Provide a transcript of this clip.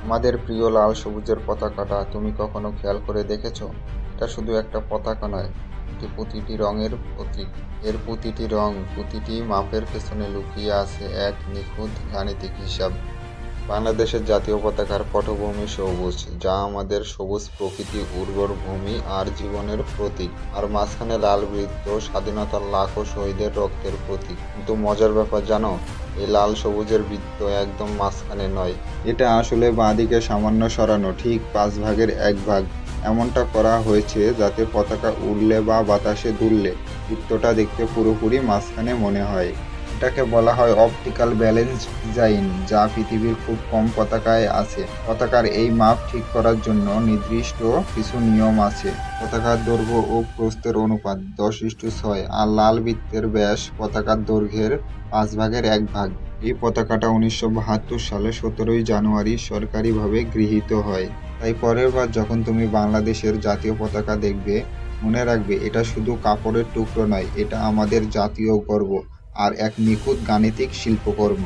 আমাদের প্রিয় লাল সবুজের পতাকাটা তুমি কখনো খেয়াল করে দেখেছো? এটা শুধু একটা পতাকা নয়, এটি প্রতিটি রঙের প্রতীক। এর প্রতিটি রং, প্রতিটি মাপের পেছনে লুকিয়ে আছে এক নিখুঁত গাণিতিক হিসাব। বাংলাদেশের জাতীয় পতাকার পটভূমি সবুজ, যা আমাদের সবুজ প্রকৃতি, উর্বর ভূমি আর জীবনের প্রতীক। আর মাঝখানে লাল বৃত্ত, স্বাধীনতার লাখো শহীদের রক্তের প্রতীক। কিন্তু মজার ব্যাপার জানো, এই লাল সবুজের বৃত্ত একদম মাঝখানে নয়। এটা আসলে বাঁদিকে সামান্য সরানো, ঠিক 1/5 ভাগ। এমনটা করা হয়েছে যাতে পতাকা উড়লে বা বাতাসে দুললে বৃত্তটা দেখতে পুরোপুরি মাঝখানে মনে হয়। এটাকে বলা হয় অপটিক্যাল ব্যালেন্স ডিজাইন, যা পৃথিবীর খুব কম পতাকায় আছে। পতাকার এই মাপ ঠিক করার জন্য নির্দিষ্ট কিছু নিয়ম আছে। পতাকার দৈর্ঘ্য ও প্রস্থের অনুপাত 10:6, আর লাল বৃত্তের ব্যাস পতাকার দৈর্ঘ্যের 1/5 ভাগ। এই পতাকাটা 1972 সালে 17ই জানুয়ারি সরকারিভাবে গৃহীত হয়। তাই পরের বার যখন তুমি বাংলাদেশের জাতীয় পতাকা দেখবে, মনে রাখবে এটা শুধু কাপড়ের টুকরো নয়, এটা আমাদের জাতীয় গর্ব আর এক নিখুঁত গাণিতিক শিল্পকর্ম।